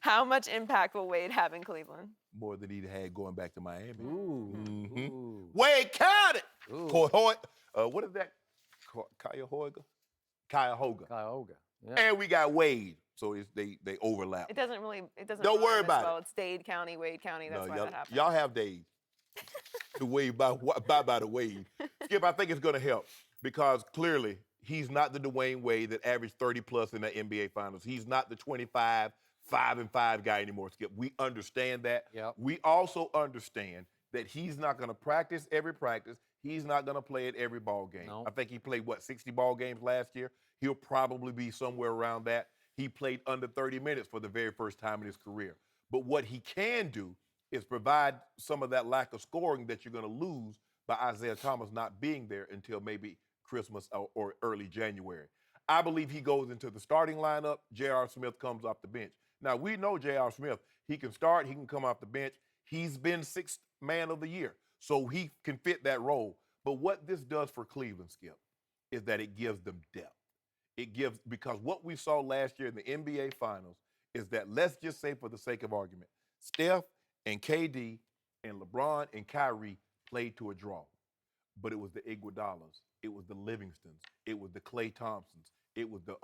How much impact will Wade have in Cleveland? More than he had going back to Miami. Ooh. Mm-hmm. Wade counted. What is that? Cuyahoga? Cuyahoga. Yeah. And we got Wade. So they overlap. It doesn't Don't worry rhyme about as well. it. It's Dade County, Wade County. That's why that happens. Y'all have Dade. The Wade by the Wade. Skip, I think it's going to help because clearly he's not the Dwyane Wade that averaged 30 plus in the NBA Finals. He's not the 25, 5-5 guy anymore, Skip. We understand that. Yep. We also understand that he's not going to practice every practice. He's not going to play at every ball game. No. I think he played, 60 ball games last year? He'll probably be somewhere around that. He played under 30 minutes for the very first time in his career. But what he can do is provide some of that lack of scoring that you're going to lose by Isaiah Thomas not being there until maybe Christmas or early January. I believe he goes into the starting lineup. J.R. Smith comes off the bench. Now, we know J.R. Smith. He can start. He can come off the bench. He's been sixth man of the year, so he can fit that role. But what this does for Cleveland, Skip, is that it gives them depth. Because what we saw last year in the NBA Finals is that, let's just say for the sake of argument, Steph and KD and LeBron and Kyrie played to a draw. But it was the Iguodalas, it was the Livingstons, it was the Klay Thompsons, it was the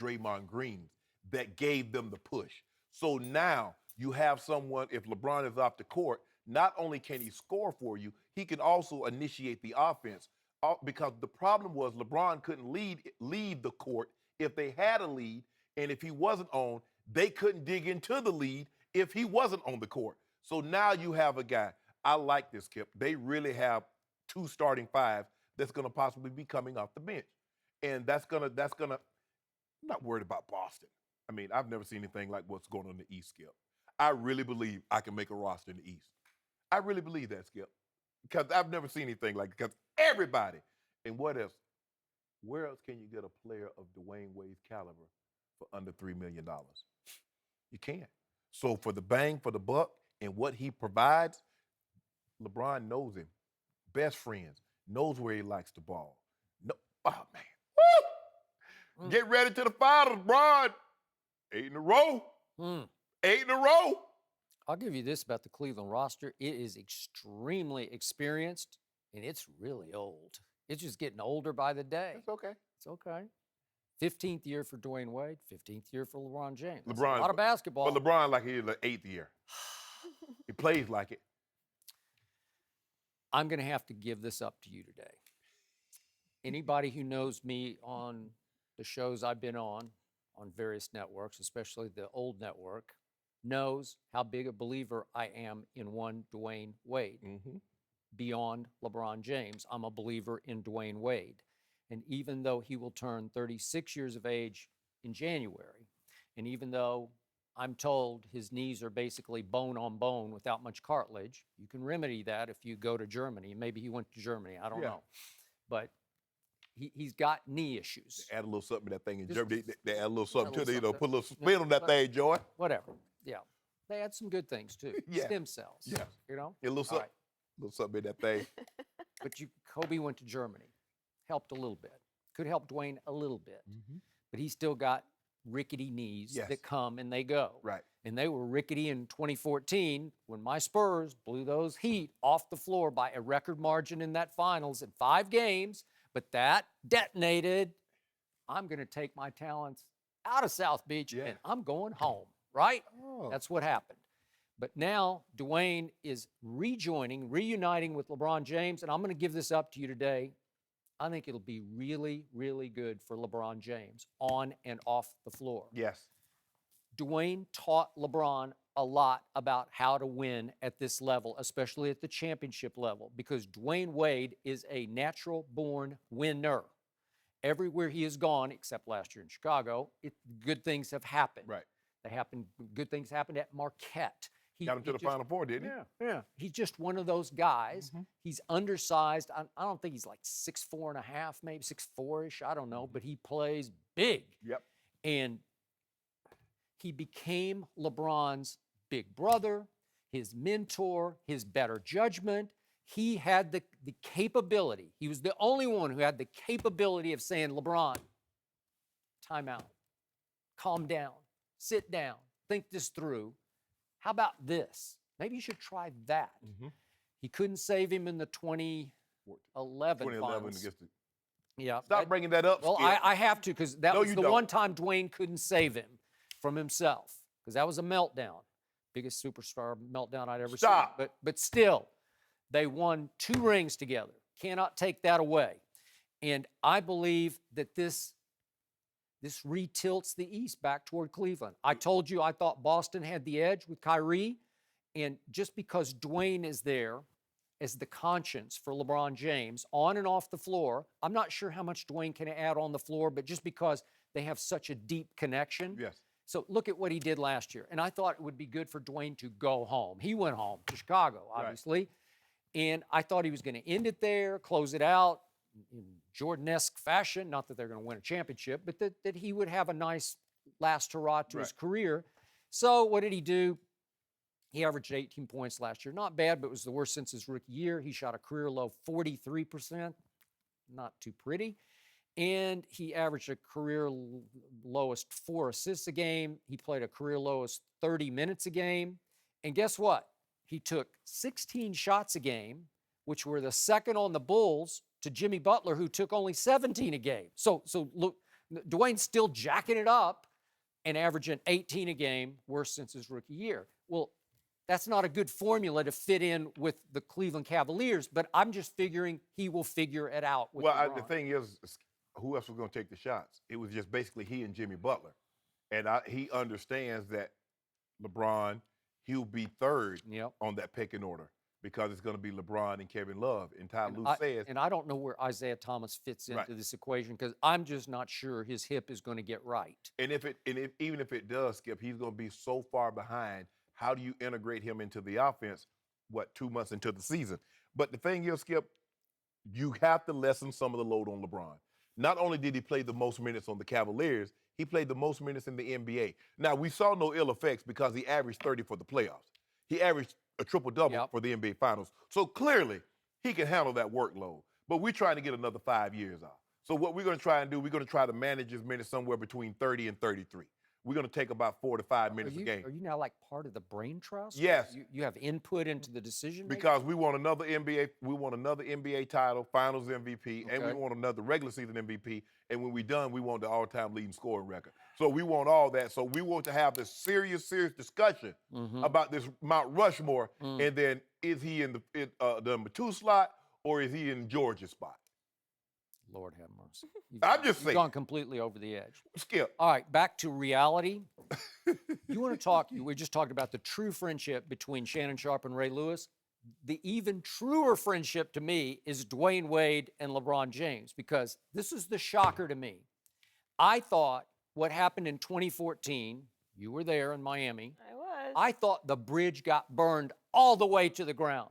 Draymond Greens that gave them the push. So now you have someone, if LeBron is off the court, not only can he score for you, he can also initiate the offense. Because the problem was LeBron couldn't leave the court if they had a lead, and if he wasn't on, they couldn't dig into the lead if he wasn't on the court. So now you have a guy. I like this, Kip. They really have two starting fives that's going to possibly be coming off the bench, and that's gonna. I'm not worried about Boston. I mean, I've never seen anything like what's going on in the East, Skip. I really believe I can make a roster in the East. I really believe that, Skip, because I've never seen anything like it. Because everybody, and what else? Where else can you get a player of Dwyane Wade's caliber for under $3 million? You can't. So for the bang for the buck and what he provides, LeBron knows him. Best friends, knows where he likes the ball. No, oh, man. Woo! Get ready to the finals, LeBron. 8 in a row. 8 in a row. I'll give you this about the Cleveland roster. It is extremely experienced, and it's really old. It's just getting older by the day. It's okay. It's okay. 15th year for Dwyane Wade, 15th year for LeBron James. That's LeBron, a lot of basketball. But LeBron like he's the 8th year. He plays like it. I'm going to have to give this up to you today. Anybody who knows me on the shows I've been on various networks, especially the old network, knows how big a believer I am in one Dwyane Wade. Beyond LeBron James, I'm a believer in Dwyane Wade. And even though he will turn 36 years of age in January, and even though I'm told his knees are basically bone on bone without much cartilage, you can remedy that if you go to Germany. Maybe he went to Germany, I don't know. But he's got knee issues. They add a little something to that thing in Germany. They add a little something to it, put a little spin Yeah, on that thing, Joy. Whatever, yeah. They add some good things too. Yeah. Stem cells, Yeah. you know? Yeah, a little something, little something in that thing. But Kobe went to Germany, helped a little bit. Could help Dwyane a little bit. But he's still got rickety knees that come and they go. Right. And they were rickety in 2014 when my Spurs blew those Heat off the floor by a record margin in that finals in 5 games. But that detonated. I'm going to take my talents out of South Beach and I'm going home, right? That's what happened. But now Dwyane is reuniting with LeBron James, and I'm going to give this up to you today. I think it'll be really, really good for LeBron James on and off the floor. Yes. Dwyane taught LeBron a lot about how to win at this level, especially at the championship level, because Dwyane Wade is a natural-born winner. Everywhere he has gone, except last year in Chicago, good things have happened. Right. Good things happened at Marquette. Got him to the Final Four, didn't he? Yeah. He's just one of those guys. He's undersized. I don't think he's like 6'4.5", maybe 6'4"-ish. I don't know, but he plays big. Yep. And he became LeBron's big brother, his mentor, his better judgment. He had the capability. He was the only one who had the capability of saying, LeBron, time out, calm down, sit down, think this through. How about this? Maybe you should try that. He couldn't save him in the 2011 finals. Against the, Yeah. stop bringing that up, Well, Skip. I have to, because that No, was you the don't. one time Dwyane couldn't save him from himself, because that was a meltdown. Biggest superstar meltdown I'd ever Stop. seen. But still, they won 2 rings together. Cannot take that away. And I believe that this retilts the East back toward Cleveland. I told you I thought Boston had the edge with Kyrie, and just because Dwyane is there as the conscience for LeBron James on and off the floor, I'm not sure how much Dwyane can add on the floor, but just because they have such a deep connection. Yes. So look at what he did last year. And I thought it would be good for Dwyane to go home. He went home to Chicago, obviously. And I thought he was going to end it there, close it out in Jordan-esque fashion. Not that they're going to win a championship, but that he would have a nice last hurrah to his career. So what did he do? He averaged 18 points last year. Not bad, but it was the worst since his rookie year. He shot a career low 43%. Not too pretty. And he averaged a career lowest 4 assists a game. He played a career lowest 30 minutes a game. And guess what? He took 16 shots a game, which were the second on the Bulls to Jimmy Butler, who took only 17 a game. So look, Dwyane's still jacking it up and averaging 18 a game, worst since his rookie year. Well, that's not a good formula to fit in with the Cleveland Cavaliers, but I'm just figuring he will figure it out with LeBron. The thing is, who else was going to take the shots? It was just basically he and Jimmy Butler. And he understands that LeBron, he'll be third on that pecking order because it's going to be LeBron and Kevin Love. And Ty Lue says. And I don't know where Isaiah Thomas fits into this equation because I'm just not sure his hip is going to get right. And even if it does, Skip, he's going to be so far behind. How do you integrate him into the offense, 2 months into the season? But the thing is, Skip, you have to lessen some of the load on LeBron. Not only did he play the most minutes on the Cavaliers, he played the most minutes in the NBA. Now, we saw no ill effects because he averaged 30 for the playoffs. He averaged a triple-double for the NBA Finals. So clearly, he can handle that workload. But we're trying to get another 5 years off. So what we're going to try and do, we're going to try to manage his minutes somewhere between 30 and 33. We're going to take about 4 to 5 minutes a game. Are you now like part of the brain trust? Yes. You have input into the decision making? Because we want another NBA title, Finals MVP, and we want another regular season MVP. And when we're done, we want the all-time leading scoring record. So we want all that. So we want to have this serious discussion about this Mount Rushmore. And then is he in the number 2 slot or is he in Georgia's spot? Lord have mercy. I'm just saying. You've gone completely over the edge. Skip. All right, back to reality. You want to talk, we just talked about the true friendship between Shannon Sharpe and Ray Lewis. The even truer friendship to me is Dwyane Wade and LeBron James, because this is the shocker to me. I thought what happened in 2014, you were there in Miami. I was. I thought the bridge got burned all the way to the ground.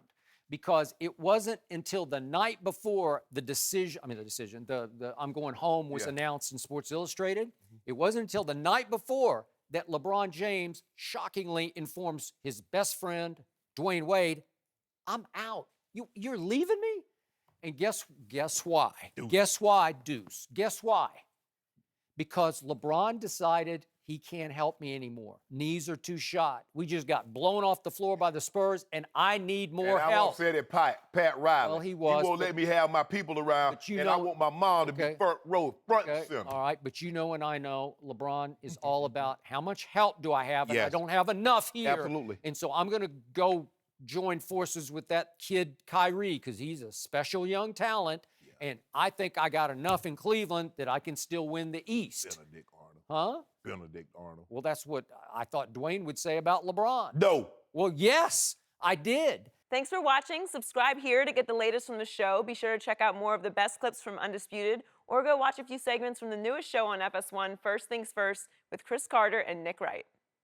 Because it wasn't until the night before the I'm going home was announced in Sports Illustrated. It wasn't until the night before that LeBron James shockingly informs his best friend, Dwyane Wade, I'm out. You're leaving me? And guess why? Deuce. Guess why, Deuce? Guess why? Because LeBron decided he can't help me anymore. Knees are too shot. We just got blown off the floor by the Spurs, and I need more help. I won't say that Pat Riley. Well, he was. He won't let me have my people around, and I want my mom to be front row, front and center. All right, but you know and I know LeBron is all about how much help do I have, and I don't have enough here. Absolutely. And so I'm going to go join forces with that kid Kyrie because he's a special young talent, and I think I got enough in Cleveland that I can still win the East. Benedict Arnold. Huh? Benedict Arnold. Well, that's what I thought Dwyane would say about LeBron. No. Well, yes, I did. Thanks for watching. Subscribe here to get the latest from the show. Be sure to check out more of the best clips from Undisputed, or go watch a few segments from the newest show on FS1, First Things First, with Chris Carter and Nick Wright.